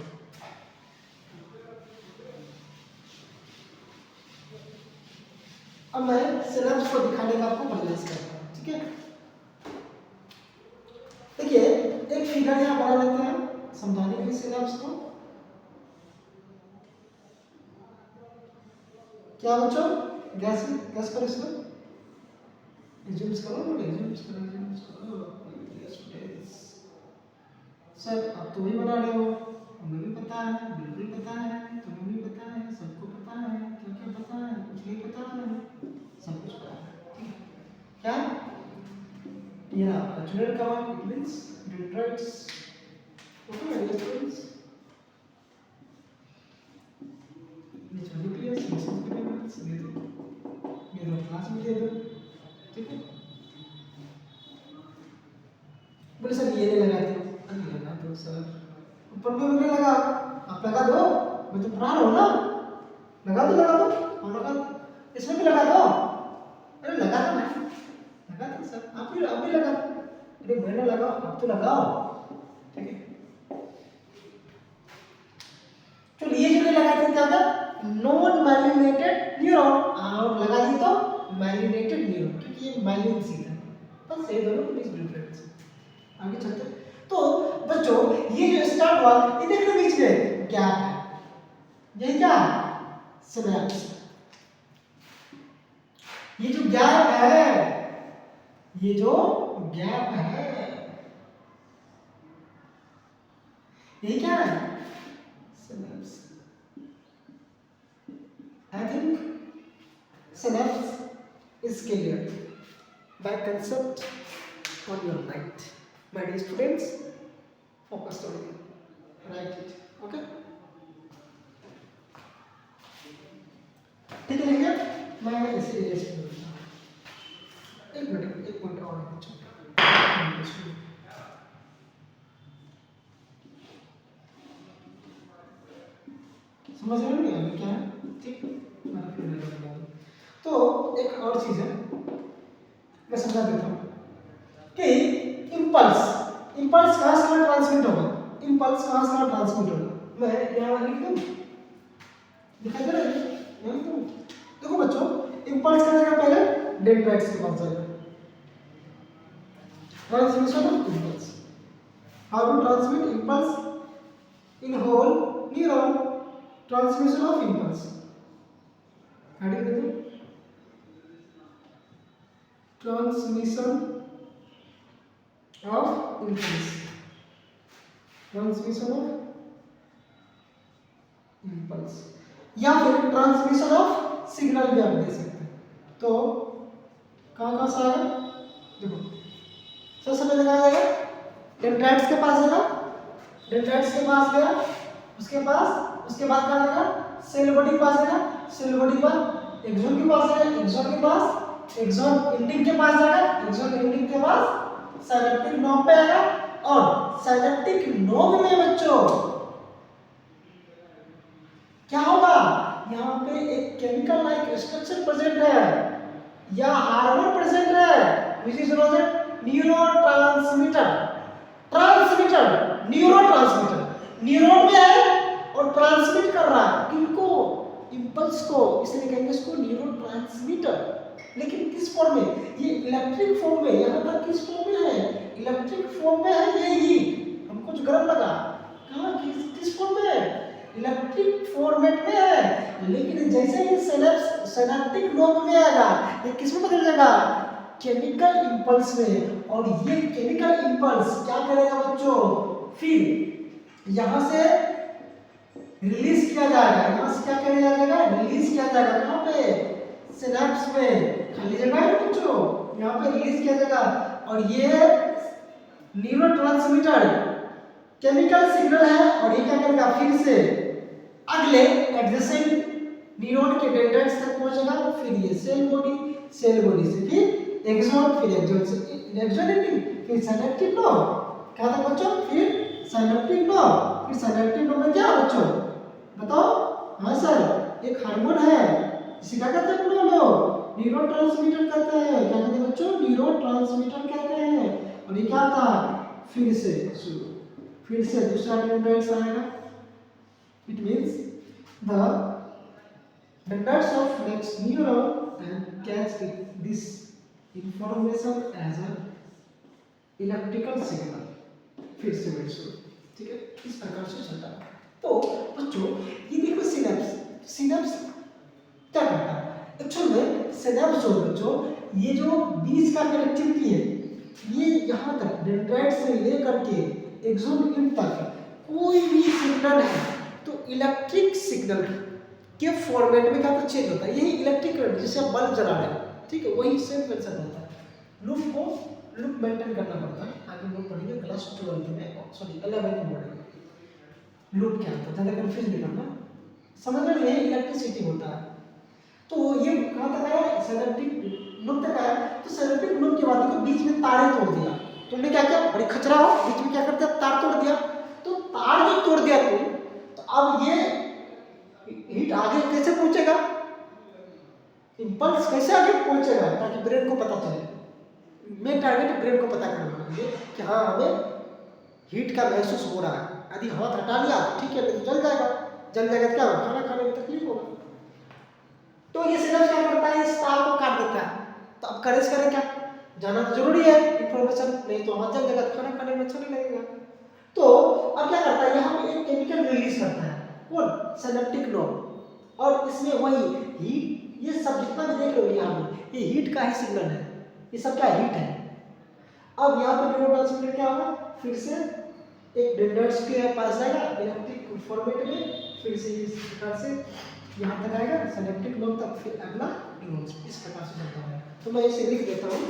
अब मैं सिनेप्स को दिखाने का आपको प्रयास करता हूं, ठीक है। देखिए एक फिगर यहां बना लेते हैं समझाने के लिए सिनेप्स को। क्या बच्चों, गैस करो इसको, एज्यूम्स करो, एज्यूम्स करो। सर अब तुम ही बना रहे हो, हमें भी पता है, बिल्कुल पता है, तुम्हें भी पता है, सबको पता है, क्या क्या पता है, कुछ नहीं पता है, सब कुछ पता है, ठीक है। क्या ये आपका general command, it means dendrites, okay my dear students, nucleus, messenger neurotransmitter, ठीक है। बोले सर ये नहीं लगाते हो, अरे लगा दो सर, ऊपर में नहीं लगा, आप लगा दो, मैं तो पढ़ा रहा हूँ ना, लगा दो और लगा दो, इसमें भी लगा दो, अरे लगा दो ना, लगा दो सर, आप भी लगा दो, अरे मैंने लगाओ, आप तो लगाओ, ठीक है। चलो ये जो नहीं लगाते क्या होगा, नॉन माइलिनेटेड न्यूरॉन, और लगा दी तो माइलिनेटेड न्यूरॉन, क्योंकि ये माइलिन सीध है, बस ये दोनों के बीच डिफरेंस। आगे चलते हैं। तो बच्चों ये जो स्टार्ट हुआ, ये देखो बीच में गैप है, यही क्या सिनेप्स, ये जो गैप है, ये जो गैप है, ये क्या है, synapse. I think synapse is clear by concept on your mind. My dear students, focus on it, write it, okay? ठीक है, लिखिए, मैं इसे इरेज कर देता हूँ। एक मिनट और बच्चों, समझ रहे हो नहीं क्या है, ठीक है, मैं फिर लगा दूँ। तो एक और चीज़ है, मैं समझा देता हूँ कि इम्पल्स कहाँ से ट्रांसमिट होगा, इम्पल्स कहाँ से ट्रांसमिट होगा, मैं यहाँ लिख दूँ, दिखाई दे रहा है, यहाँ लिख दूँ। देखो बच्चों, इम्पल्स कहाँ जाएगा, पहले डेंड्राइट्स के पास जाएगा, transmission of impulse, how to transmit impulse in whole neuron, transmission of impulse, heading दे दो, transmission of impulse, transmission of impulse, या फिर ट्रांसमिशन ऑफ सिग्नल भी आप दे सकते हैं। तो कहाँ से आएगा, देखो सबसे पहले कहाँ जाएगा, डेंड्राइट्स के पास जाएगा, डेंड्राइट्स के पास गया, उसके बाद कहाँ जाएगा, सेल बॉडी के पास जाएगा, सेल बॉडी के बाद एक्सॉन के पास जाएगा, एक्सॉन के पास एक्सॉन एंडिंग के पास जाएगा, एक्सॉन एंडिंग के पास साइनेप्टिक नोब पे आएगा, और साइनेप्टिक नोब में बच्चों क्या होगा, यहाँ पे एक केमिकल लाइक स्ट्रक्चर प्रेजेंट है या हार्मोन प्रेजेंट है, which is known as neurotransmitter, neuron में है और ट्रांसमिट कर रहा है किनको, इम्पल्स को, इसलिए कहेंगे इसको न्यूरोट्रांसमीटर। लेकिन किस फॉर्म में, ये इलेक्ट्रिक फॉर्म में, यहाँ पर किस फॉर्म में है, इलेक्ट्रिक फॉर्म में है, ये हीट हमको जो गर्म लगा, कहाँ किस फॉर्म में है, इलेक्ट्रिक फॉर्मेट में है, लेकिन जैसे ही सिनेप्टिक लोब में आएगा ये किस में बदल जाएगा, केमिकल इंपल्स में। और ये केमिकल इंपल्स क्या करेगा बच्चों, फिर यहां से रिलीज किया जाएगा, यहां से क्या किया जाएगा, रिलीज किया जाएगा। कहां पे, सिनेप्स में, खाली जगह है बच्चों, यहां पे रिलीज किया जाएगा। और ये न्यूरोट्रांसमीटर केमिकल सिग्नल है, और ये क्या करेगा, फिर से अगले एडजेसेंट न्यूरॉन के डेंड्राइट्स तक पहुंचेगा, फिर ये सेल बॉडी से फिर एक्सॉन, फिर एक्सॉन से फिर सिनेप्टिक नोड, क्या था बच्चों, फिर सिनेप्टिक नोड, फिर सिनेप्टिक नोड में क्या बच्चों बताओ, हाँ सर एक हार्मोन है, इसे क्या कहते हैं लोग, न्यूरोट्रांसमीटर कहते हैं। क्या कहते हैं बच्चों, न्यूरोट्रांसमीटर कहते हैं। और ये क्या था, फिर से दूसरा डेंड्राइट्स आएगा। It means the dendrites of next neuron and catch this information as a electrical signal, फिर से बच्चों, ठीक है, इस प्रकार से चलता है। तो बच्चों ये देखो सिनेप्स क्या करता है, एक्चुअल में सिनेप्स जो बच्चों, ये जो बीच का कनेक्टिविटी है, ये यहाँ तक डेंड्राइट से लेकर के एक्सॉन एंड तक कोई भी सिग्नल है तो इलेक्ट्रिक सिग्नल के फॉर्मेट में क्या तो चेंज होता है। यही इलेक्ट्रिक करंट जिसे आप बल्ब जला रहे हैं, ठीक है, वही सेम कंसेप्ट होता है। लूप मेंटेन करना पड़ता है। आगे लोग पढ़ेंगे क्लास 12 में, सॉरी 11 में पढ़ेंगे लूप क्या होता है, ज़्यादा कंफ्यूज नहीं करना, समझ में नहीं, इलेक्ट्रिसिटी होता है। तो ये कहाँ तक आया, सिनेप्टिक लूप तक आया। तो सिनेप्टिक लूप के बाद देखो बीच में तारे तोड़ दिया तुमने, क्या किया, बड़ी खचरा हो, बीच में क्या करते हैं, तार तोड़ दिया। तो तार जो तोड़ दिया तुम, तो अब ये हीट आगे कैसे पहुंचेगा, इंपल्स कैसे आगे पहुंचेगा, ताकि ब्रेन को पता चले। मेन टारगेट ब्रेन को पता करना है कि हाँ हमें हीट का महसूस हो रहा है। यदि हाथ हटा लिया तो ठीक है, नहीं तो जल जाएगा तो क्या होगा, खाना खाने में तकलीफ होगा। तो ये सिनेप्स क्या करता है, इस तार को काट देता है। तो अब करेज करें क्या, जाना तो जरूरी है इंफॉर्मेशन, नहीं तो हाथ जल जाएगा तो खाना खाने में अच्छा नहीं लगेगा। तो अब क्या करता है, यहाँ पे एक केमिकल रिलीज करता है, कौन, सिनेप्टिक नोड। और इसमें वही हीट, ये सब जितना भी देख रहे हो यहाँ पे, ये हीट का ही सिग्नल है, ये सब क्या हीट है। अब यहाँ पे न्यूरोट्रांसमीटर क्या होगा, फिर से एक डेंड्राइट्स के पास जाएगा इलेक्ट्रिक फॉर्मेट में, फिर से इस प्रकार से यहाँ तक आएगा सिनेप्टिक नोड तक, फिर अगला न्यूरॉन्स, इस प्रकार से चलता है। तो मैं इसे लिख देता हूँ,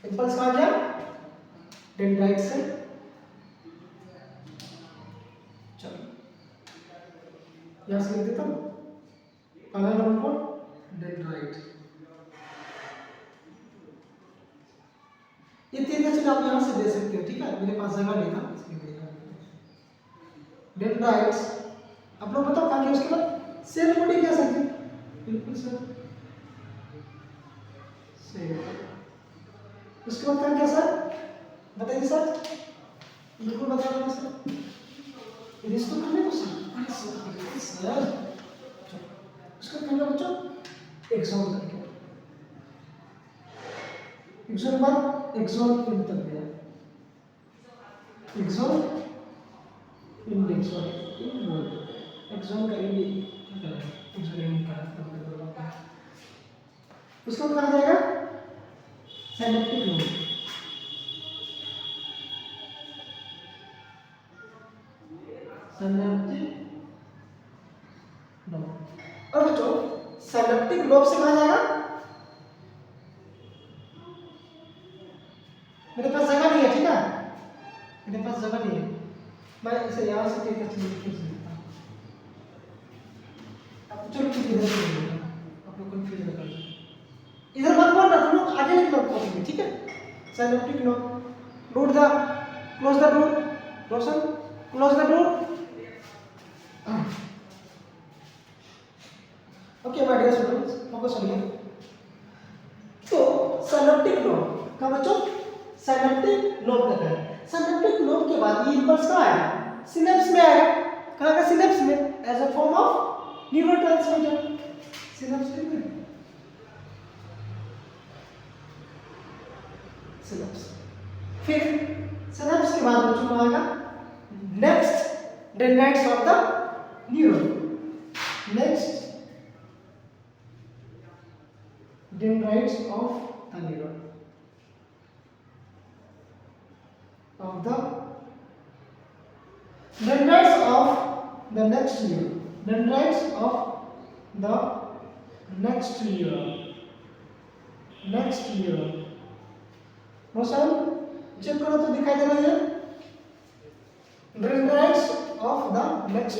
इंपल्स कहाँ गया, डेंड्राइट से, चलो यहाँ से लिख देता हूँ, पहला नंबर डेंड्राइट। ये तीन का चिन्ह आप यहाँ से दे सकते हो, ठीक है, मेरे पास जगह नहीं था इसलिए डेंड्राइट्स। आप लोग बताओ क्या, उसके बाद सेल बॉडी कह सकते हैं, बिल्कुल सर, सेल। उसके बाद क्या सर, बताइए सर, बिल्कुल बता दो सर, इसको करने को सर, अरे सर उसका करना बच्चों एक्सॉन करके, एक्सॉन बाद एक्सॉन इन तक गया, एक्सॉन इन एक्सॉन एक्सॉन का उसको कहा जाएगा सिनेप्टिक नोड। Synaptic node. और बच्चों सिनेप्टिक लोब से कहा जाएगा, मेरे पास जगह नहीं है, ठीक है, मेरे पास जगह नहीं है, मैं इसे यहाँ से देख कर चलो ठीक है, आप लोग कंफ्यूज ना कर, इधर मत बोलना, तुम लोग आगे लिखना पड़ेगा, ठीक है। Synaptic node, note the, close the door, Roshan close the door. Okay my dear students, focus करिए। तो सिनेप्टिक नोड का बच्चों, सिनेप्टिक नोड कहते हैं। सिनेप्टिक नोड के बाद ये इंपल्स कहाँ आएगा, सिनेप्स में आएगा। कहाँ का, सिनेप्स में, as a form of neurotransmitter, synapse में, सिनेप्स। फिर सिनेप्स के बाद बच्चों आएगा next dendrites of the dendrites of the neuron, of the dendrites of the next neuron, dendrites of the next neuron, next neuron. Motion check करो तो दिखाई दे रहा है dendrites of the next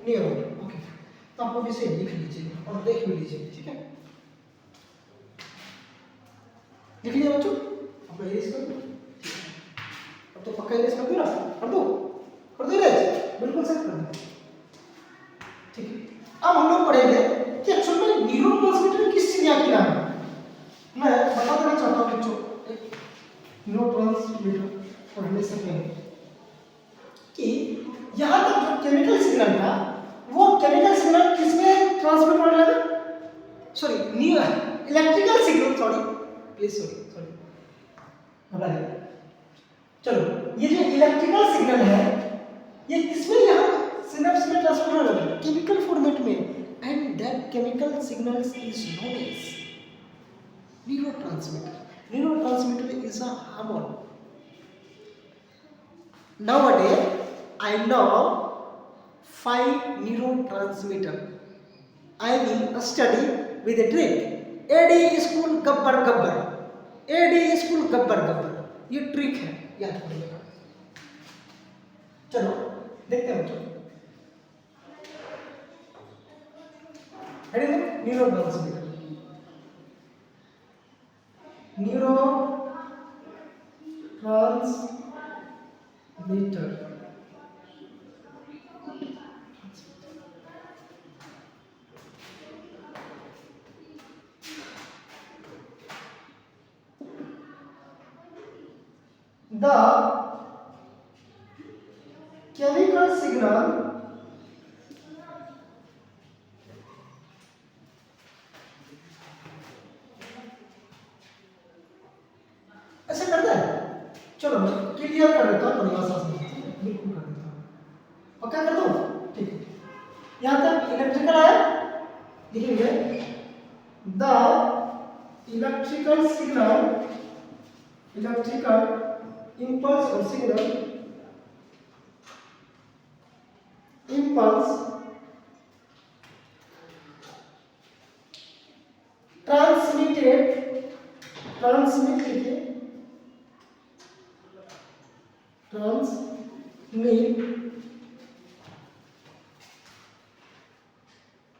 neuron. Okay, तो आप लोग इसे लिख लीजिए और देख भी लीजिए, ठीक है? लिख लिया बच्चों? अब इरेज कर दो। अब तो पक्का इरेज कर दो ना? कर दो इरेज, बिल्कुल सेट कर दो, ठीक है? अब हम लोग पढ़ेंगे कि एक्चुअल में न्यूरोट्रांसमीटर किस चीज का नाम है। मैं बता देना चाहता हूँ बच्चों, न्यूरोट्रांसमीटर पढ़ने से पहले कि यहाँ तक जो केमिकल सिग्नल था वो केमिकल सिग्नल किसमें ट्रांसमिट होने लगा? Sorry, new electrical signal, sorry please, sorry बताइए। चलो, ये जो इलेक्ट्रिकल सिग्नल है ये किसमें यहाँ सिनेप्स में ट्रांसफर होने लगा? केमिकल फॉर्मेट में, and that chemical signals is known as neurotransmitter. Neurotransmitter is a hormone. Nowadays, I know 5 neurotransmitter. I will study with a trick. AD school Gabbar Gabbar, AD school Gabbar Gabbar, ये trick है, याद करिएगा। चलो देखते हैं बच्चों, neurotransmitter, neurotransmitter, the chemical signal ऐसे करता है। चलो मैं क्लियर कर देता हूँ परिभाषा से, बिल्कुल कर देता हूँ, पक्का कर दूँ, ठीक है? यहाँ तक इलेक्ट्रिकल आया, लिखेंगे the electrical signal, electrical impulse or signal, impulse transmitted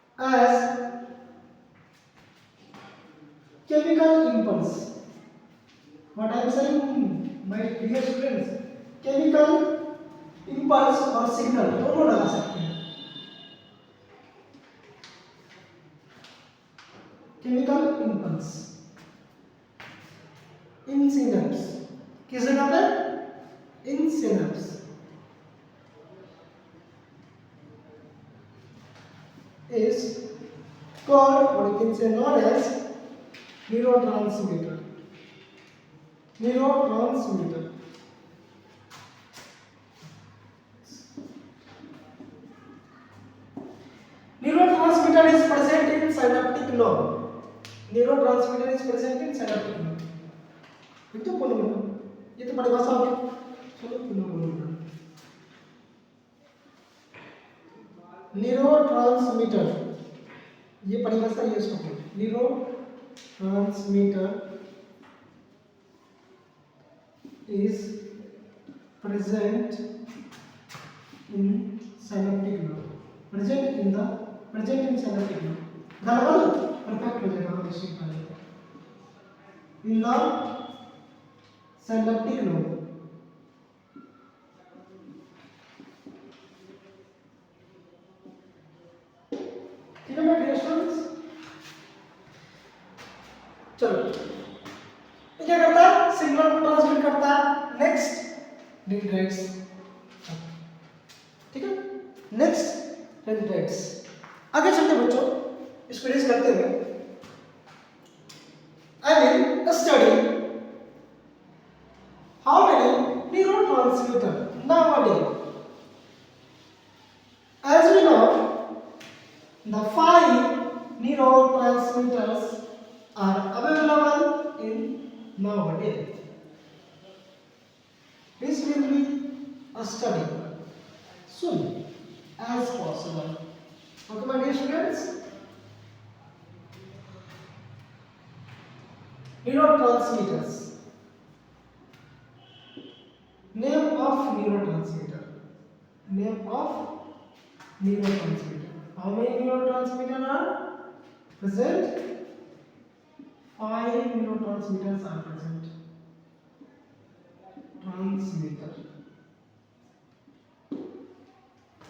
as chemical impulse. What I am saying, my dear students, chemical impulse और signal दोनों लगा सकते हैं। chemical impulse in synapse, किस जगह पे? in synapse is called, or you can say known as neurotransmitter. Neurotransmitter. Neurotransmitter is present in synaptic node. Neurotransmitter is present in synaptic node. ये तो बोलो, ये तो बड़ी भाषा हो गई। चलो बोलो, न्यूरोट्रांसमीटर, ये परिभाषा ये उसको बोलो, neurotransmitter is present in synaptic node, present in synaptic node, बराबर परफेक्ट हो जाएगा, हम इसे पढ़ लेते हैं, in the synaptic node, ठीक है मेरे डियर स्टूडेंट्स? चलो, ये क्या करता है? सिग्नल को ट्रांसमिट करता है, नेक्स्ट डेंड्राइट्स, ठीक है? नेक्स्ट डेंड्राइट्स, आगे चलते बच्चों, इसको रीड करते हुए I will study how many neurotransmitter nowadays. As we know, the 5 neurotransmitters are available nowadays. This will be a study soon as possible. Okay, my dear students. Neurotransmitters. Name of neurotransmitter. Name of neurotransmitter. How many neurotransmitters are present? 5 neurotransmitters are present. Transmitter.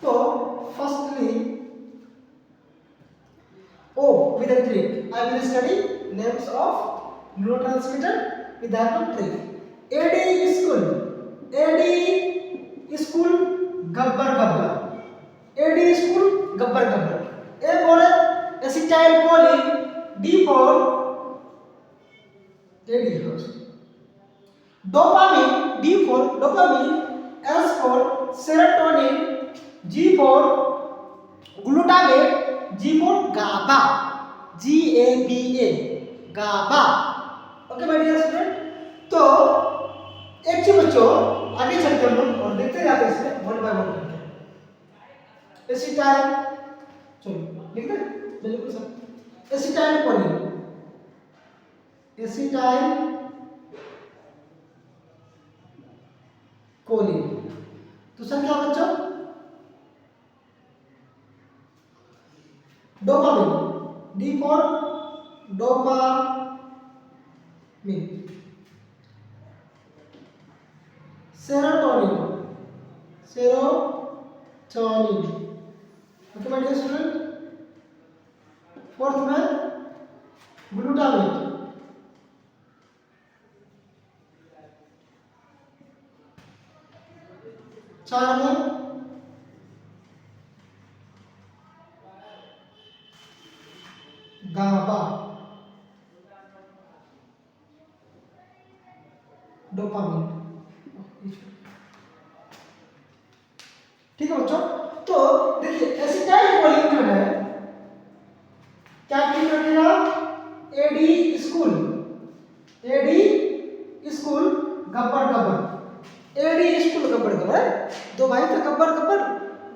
So, firstly, with a trick, I will study names of neurotransmitter with the help of trick. AD school gabbar gabbar. AD school gabbar gabbar. A for acetylcholine, D for AD first. Dopamine, D for dopamine, S for serotonin, G for glutamate, G for GABA, GABA, GABA. Okay my dear student, तो एक चीज बच्चों आगे चलते हम लोग और देखते जाते हैं इसमें वन बाय वन करके। एसिटाइल, चलो लिखते हैं बिल्कुल सब। एसिटाइल कोलिन, एसिटाइल कोलिन, दूसरा क्या बच्चों? Dopamine, D for dopamine. Serotonin, serotonin. Okay my dear student, fourth में ग्लूटामेट, चार में गाबा, डोपामिन। ठीक है बच्चों, तो देखिए एसिटाइल कोलिन जो है क्या ठीक रखेगा? AD school, AD school Gabbar Gabbar, AD school Gabbar Gabbar है। दो भाई थे गब्बर गब्बर,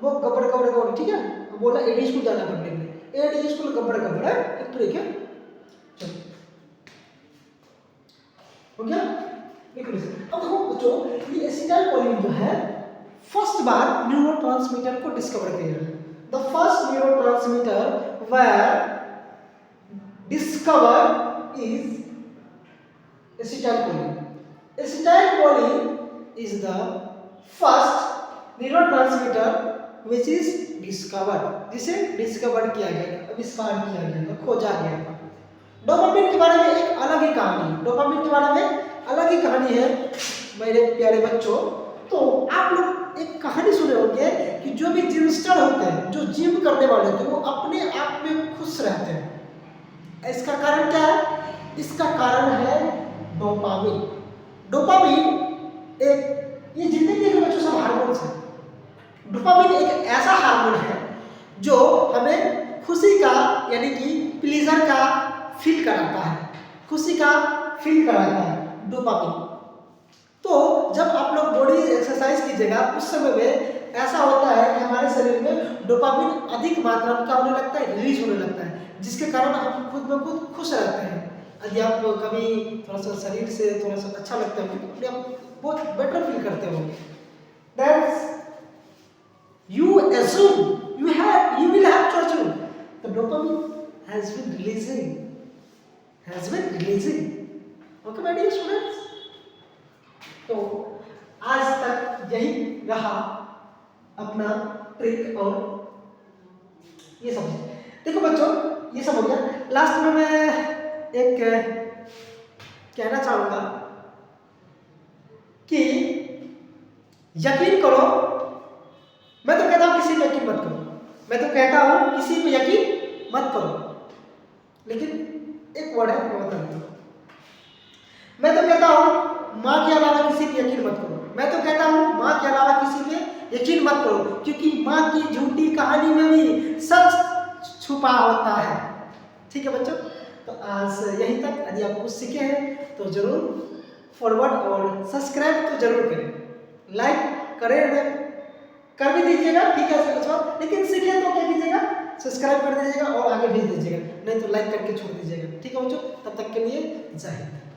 वो गब्बर गब्बर गब्बर, ठीक है, बोला एडी स्कूल जाना पड़ने के लिए, एडी स्कूल गब्बर गब्बर है, एक तो ठीक है। चलो हो गया, लिख लीजिए। अब देखो बच्चों, ये एसिटाइल कोलिन जो है फर्स्ट बार न्यूरोट्रांसमीटर को डिस्कवर किया है। The first neurotransmitter where discover is acetylcholine. Acetylcholine is the first neurotransmitter which is discovered, जिसे डिस्कवर किया गया, आविष्कार किया गया था, खोजा गया था। डोपामिन के बारे में एक अलग ही कहानी, डोपामिन के बारे में अलग ही कहानी है मेरे प्यारे बच्चों। तो आप लोग एक कहानी सुने होंगे कि जो भी जिमस्टर होते हैं, जो जिम करने वाले होते हैं, वो अपने आप में खुश रहते हैं। इसका कारण क्या है? इसका कारण है डोपामिन। डोपामिन एक, ये जितने भी बच्चों सब हार्मोन्स हैं, डोपामिन एक ऐसा हार्मोन है जो हमें खुशी का यानी कि प्लेजर का फील कराता है, खुशी का फील कराता है डोपामिन। तो जब आप लोग बॉडी एक्सरसाइज कीजिएगा उस समय में ऐसा होता है कि हमारे शरीर में डोपामिन अधिक मात्रा में क्या होने लगता है, रिलीज होने लगता है, जिसके कारण हम खुद में खुद खुश रहते हैं। यदि आप कभी थोड़ा सा शरीर से थोड़ा सा अच्छा लगता है तो आप बहुत बेटर फील करते हो। That's you assume you will have to assume the dopamine has been releasing okay my dear students। तो आज तक यही रहा अपना ट्रिक और ये सब। देखो बच्चों, ये सब हो गया। लास्ट में मैं एक कहना चाहूंगा कि यकीन करो, मैं तो कहता हूं किसी पे यकीन मत करो, मैं तो कहता हूं किसी पे यकीन मत करो, लेकिन एक वर्ड है मैं बता देता हूं। मैं तो कहता हूं मां के अलावा किसी पे यकीन मत करो, मैं तो कहता हूं मां के अलावा किसी पे यकीन मत करो, क्योंकि मां की झूठी कहानी में भी सच छुपा होता है। ठीक है बच्चों, तो आज यहीं तक। यदि आप कुछ सीखे हैं तो जरूर फॉरवर्ड और सब्सक्राइब तो जरूर करें, लाइक करें कर भी दीजिएगा, ठीक है अच्छा, लेकिन सीखे तो क्या कीजिएगा, सब्सक्राइब कर दीजिएगा और आगे भेज दीजिएगा, नहीं तो लाइक करके छोड़ दीजिएगा, ठीक है बच्चों। तब तक के लिए जय हिंद।